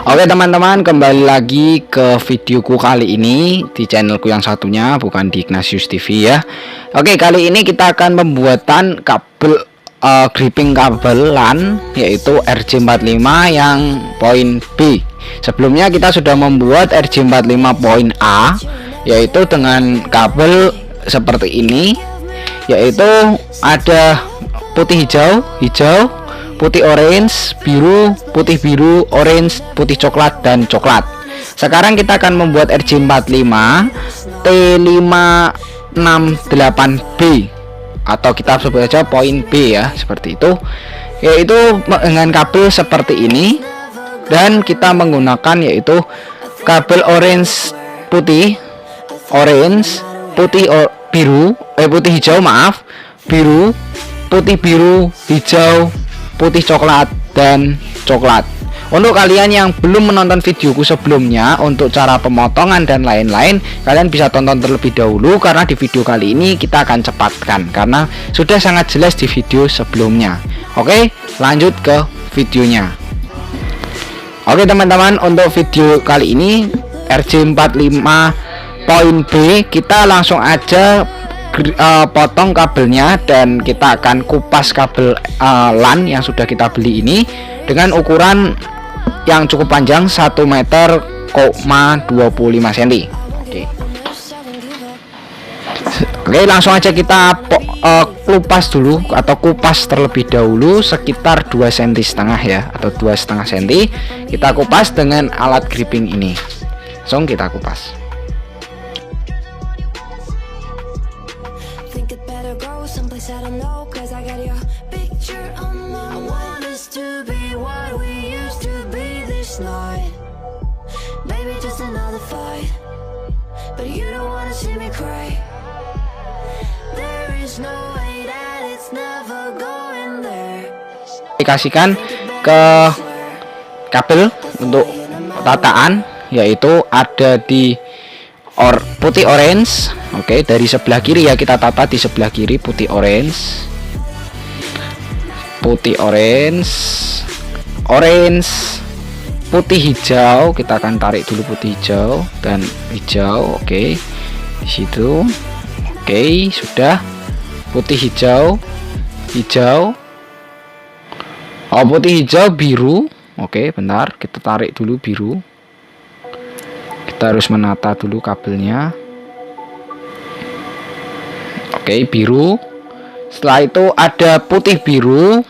Oke teman-teman, kembali lagi ke videoku kali ini di channelku yang satunya, bukan di Ignatius TV ya. Oke, kali ini kita akan pembuatan kabel gripping kabel LAN, yaitu RJ45 yang poin B. Sebelumnya kita sudah membuat RJ45 poin A, yaitu dengan kabel seperti ini, yaitu ada putih hijau, putih orange, biru, putih biru, orange, putih coklat, dan coklat. Sekarang kita akan membuat RJ45 T568B, atau kita sebut saja poin B ya, seperti itu, yaitu dengan kabel seperti ini, dan kita menggunakan yaitu kabel orange putih, putih hijau, biru, putih biru, hijau, putih coklat, dan coklat. Untuk kalian yang belum menonton videoku sebelumnya untuk cara pemotongan dan lain-lain, kalian bisa tonton terlebih dahulu, karena di video kali ini kita akan cepatkan karena sudah sangat jelas di video sebelumnya. Oke, lanjut ke videonya. Oke teman-teman, untuk video kali ini RJ45 poin B, kita langsung aja potong kabelnya, dan kita akan kupas kabel LAN yang sudah kita beli ini dengan ukuran yang cukup panjang 1,25 meter. Oke, langsung aja kita kupas dulu atau kupas terlebih dahulu sekitar 2,5 cm ya, atau 2,5 cm. Kita kupas dengan alat gripping ini. Langsung kita kupas. I don't know, cause I got your picture on my wall. I want this to be what we used to be this night. Maybe just another fight, but you don't wanna see me cry. There is no way that it's never going there. Aplikasikan ke kabel untuk tataan, yaitu ada di putih orange. Oke, dari sebelah kiri ya, kita tata di sebelah kiri putih orange, putih hijau. Kita akan tarik dulu putih hijau dan hijau. Oke, di situ. Oke, sudah. Putih hijau, putih hijau, biru. Oke, bentar, kita tarik dulu biru. Kita harus menata dulu kabelnya. Oke, biru. Setelah itu ada putih biru.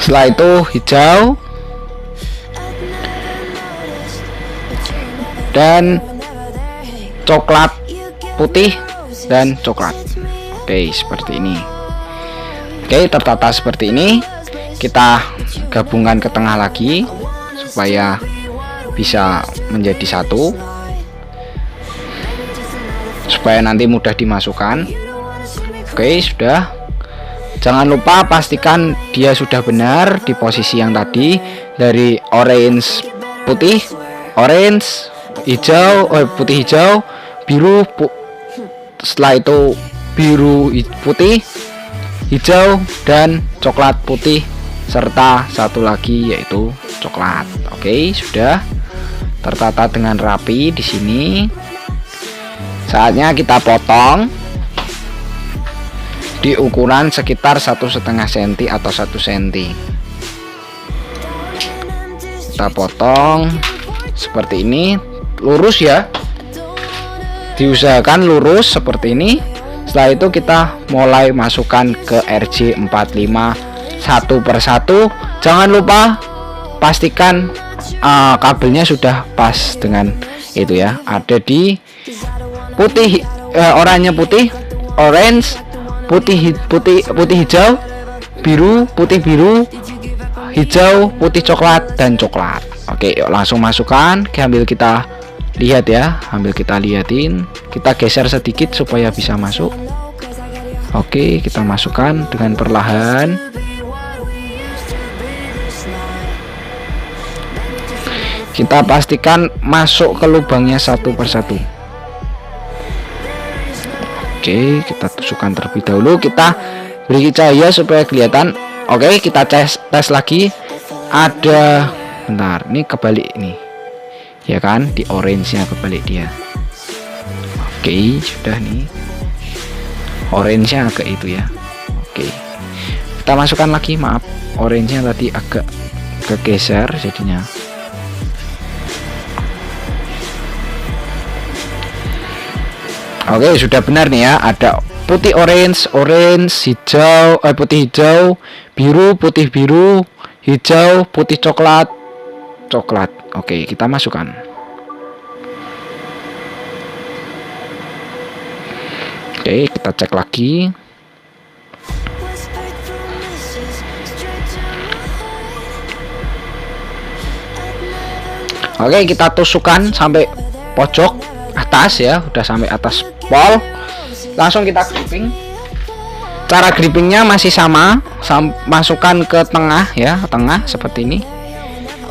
Setelah itu hijau. Dan coklat, putih, dan coklat. Oke, seperti ini. Oke, tertata seperti ini. Kita gabungkan ke tengah lagi supaya bisa menjadi satu, supaya nanti mudah dimasukkan. Oke, sudah. Jangan lupa pastikan dia sudah benar di posisi yang tadi, dari orange putih, orange hijau, putih hijau, biru, setelah itu biru putih, hijau, dan coklat putih, serta satu lagi yaitu coklat. Oke, sudah tertata dengan rapi di sini. Saatnya kita potong di ukuran sekitar 1,5 cm atau 1 cm. Kita potong seperti ini, lurus ya, diusahakan lurus seperti ini. Setelah itu kita mulai masukkan ke RJ45 satu persatu. Jangan lupa pastikan kabelnya sudah pas dengan itu ya, ada di putih, oranye putih, orange, putih hijau, biru, putih biru, hijau, putih coklat, dan coklat. Oke, yuk langsung masukkan. Ambil kita lihat ya, lihatin. Kita geser sedikit supaya bisa masuk. Oke, kita masukkan dengan perlahan. Kita pastikan masuk ke lubangnya satu persatu. Oke, kita tusukkan terlebih dahulu. Kita beri cahaya supaya kelihatan Oke, kita tes lagi. Ada, bentar, ini kebalik nih, ya kan? Di orange nya kebalik dia. Oke, sudah nih. Orange nya agak itu ya. Oke, kita masukkan lagi. Maaf, orange nya tadi agak kegeser jadinya. Oke, sudah benar nih ya. Ada putih orange, hijau, putih hijau, biru, putih biru, hijau, putih coklat, coklat. Oke, kita masukkan. Oke, kita cek lagi. Whispered through misses, straight to my heart. Oke, kita tusukkan sampai pojok atas ya. Udah sampai atas pol. Langsung kita gripping. Cara grippingnya masih sama, masukkan ke tengah ya, tengah seperti ini.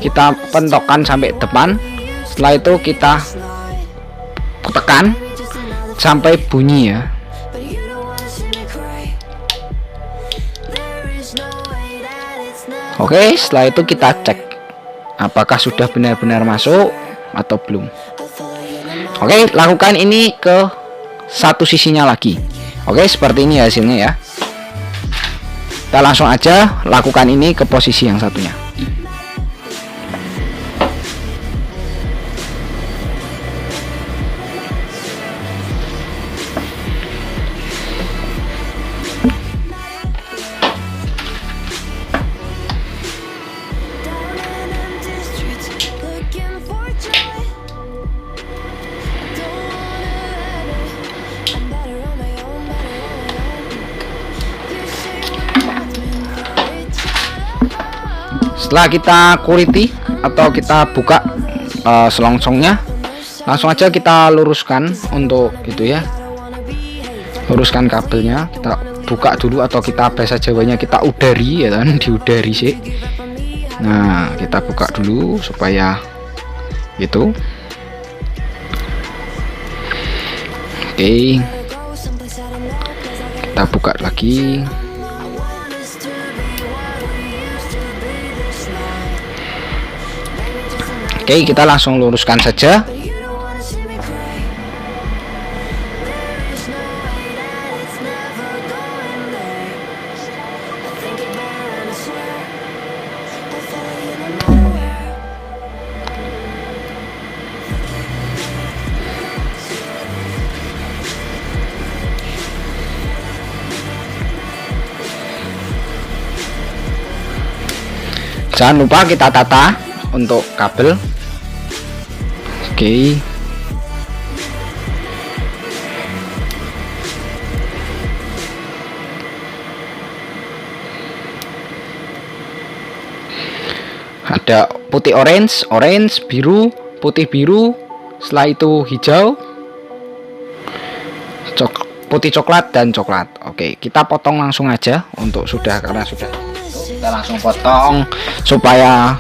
Kita pentokkan sampai depan. Setelah itu kita tekan sampai bunyi ya. But you don't wanna see me cry. There is no way that it's not. Oke, setelah itu kita cek apakah sudah benar-benar masuk atau belum. Oke, lakukan ini ke satu sisinya lagi. Oke, seperti ini hasilnya ya. Kita langsung aja lakukan ini ke posisi yang satunya. Down in empty streets, looking for joy. Don't wanna hide it. I'm better on my own, better on my own. You say we're not meant for each other. Setelah kita kuliti atau kita buka selongsongnya, langsung aja kita luruskan untuk itu ya. Luruskan kabelnya, kita buka dulu atau kita bahasa Jawanya kita udari ya kan, diudari sih. Nah, kita buka dulu supaya gitu. Oke, kita buka lagi. Oke, kita langsung luruskan saja. Jangan lupa kita tata untuk kabel. Oke. Ada putih orange, biru, putih biru, setelah itu hijau, putih coklat dan coklat. Oke, kita potong langsung aja untuk sudah, karena sudah kita langsung potong supaya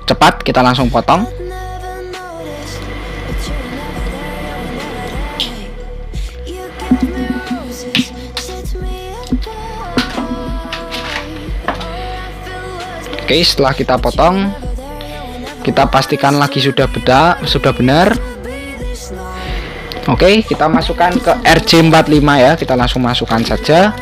cepat. Kita langsung potong. Oke, setelah kita potong, kita pastikan lagi sudah benar. Oke, kita masukkan ke RJ45 ya. Kita langsung masukkan saja.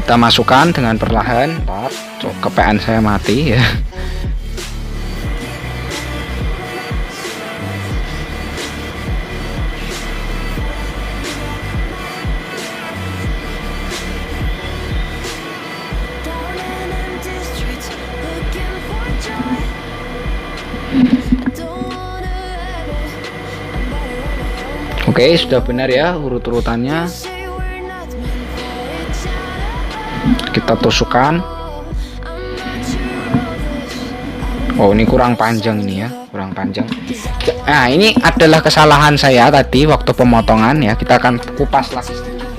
Kita masukkan dengan perlahan. Kepean saya mati ya. Oke, sudah benar ya urut-urutannya. Kita tusukkan. Oh, ini kurang panjang ini ya, kurang panjang. Nah, ini adalah kesalahan saya tadi waktu pemotongan ya. Kita akan kupas lagi sedikit.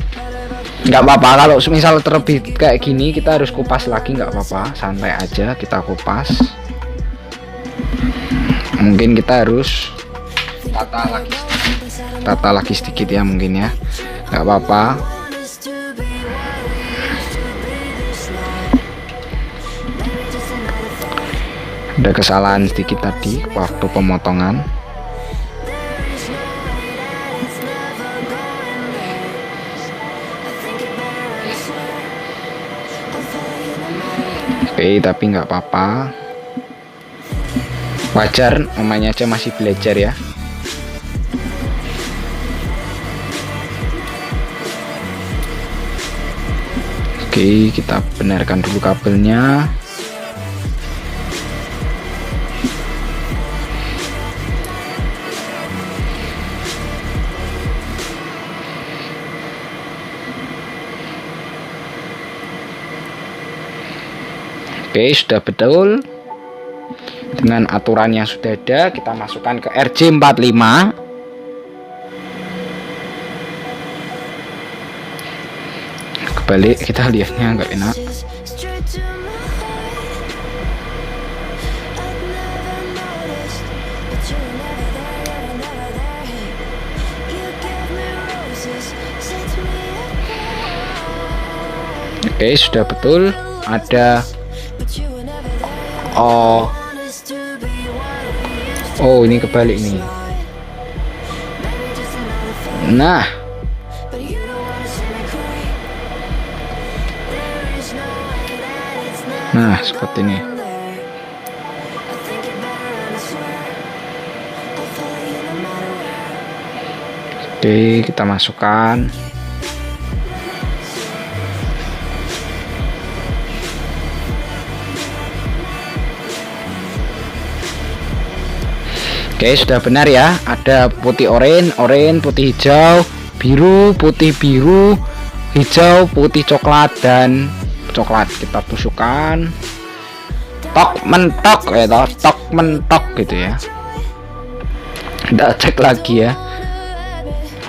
Nggak apa-apa kalau misal terbit kayak gini, kita harus kupas lagi, nggak apa-apa, santai aja kita kupas. Mungkin kita harus tata lagi sedikit ya, mungkin ya, nggak apa-apa. Ada kesalahan sedikit tadi waktu pemotongan. Oke, tapi nggak apa-apa, wajar, namanya aja masih belajar ya. Oke, kita benarkan dulu kabelnya. Oke, sudah betul. Dengan aturan yang sudah ada, kita masukkan ke RJ45. Kebalik, kita lihatnya nggak enak. Oke, sudah betul. Ada oh ini kebalik nih. Nah, seperti ini. Oke, kita masukkan. Oke, sudah benar ya. Ada putih oranye, putih hijau, biru, putih biru, hijau, putih coklat, dan coklat. Kita tusukkan. Tok mentok ya, tok mentok gitu ya. Kita cek lagi ya.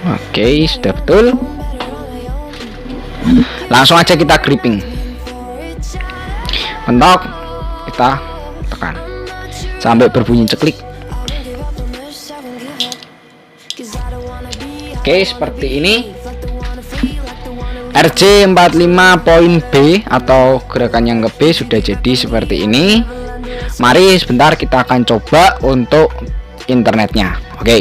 Oke, sudah betul. Langsung aja kita gripping. Mentok, kita tekan sampai berbunyi ceklik. Oke, seperti ini. RJ45.B atau gerakan yang ke B sudah jadi seperti ini. Mari sebentar kita akan coba untuk internetnya. Oke,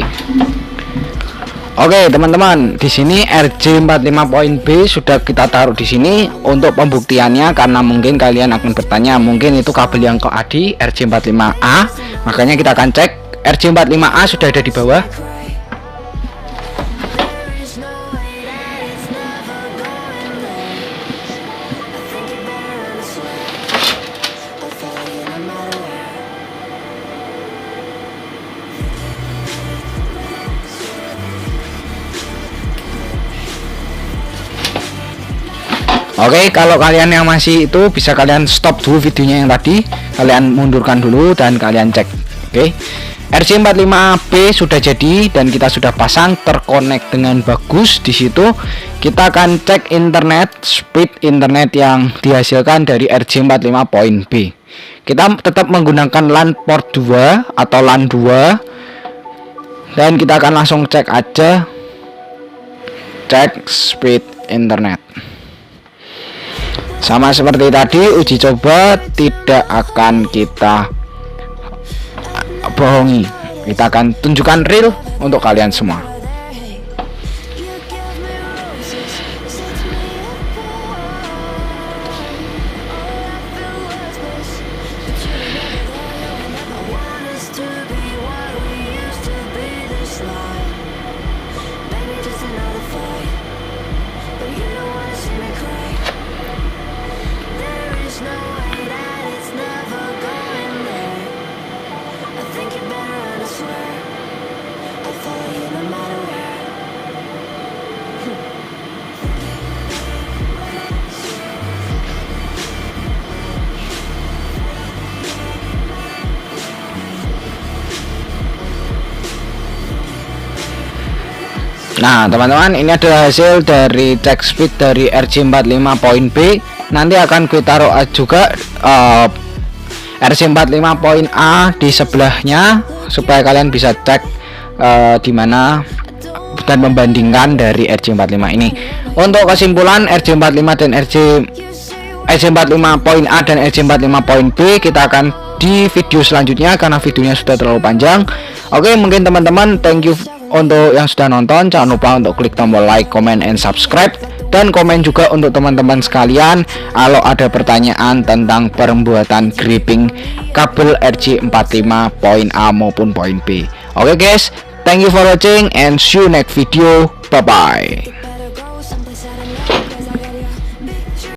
teman-teman, di sini RJ45.B sudah kita taruh di sini untuk pembuktiannya, karena mungkin kalian akan bertanya, mungkin itu kabel yang ke ADI RJ45A. Makanya kita akan cek. RJ45A sudah ada di bawah. Oke, kalau kalian yang masih itu bisa kalian stop dulu videonya yang tadi, kalian mundurkan dulu dan kalian cek. Oke, RJ45B sudah jadi dan kita sudah pasang, terkonek dengan bagus. Di situ kita akan cek internet, speed internet yang dihasilkan dari RJ45.B. Kita tetap menggunakan LAN port 2 atau LAN 2, dan kita akan langsung cek aja, cek speed internet. Sama seperti tadi uji coba, tidak akan kita bohongi, kita akan tunjukkan real untuk kalian semua. No matter Nah teman-teman, ini adalah hasil dari check speed dari RJ45.B. Nanti akan gue taruh juga RJ45.A di sebelahnya supaya kalian bisa cek di mana dan membandingkan dari RJ45 ini. Untuk kesimpulan RJ45 dan RJ45.A dan RJ45.B kita akan di video selanjutnya karena videonya sudah terlalu panjang. Oke, mungkin teman-teman, thank you untuk yang sudah nonton. Jangan lupa untuk klik tombol like, comment, and subscribe, dan komen juga untuk teman-teman sekalian kalau ada pertanyaan tentang pembuatan gripping kabel RJ45.A maupun point B. Oke guys, thank you for watching and see you next video. Bye bye.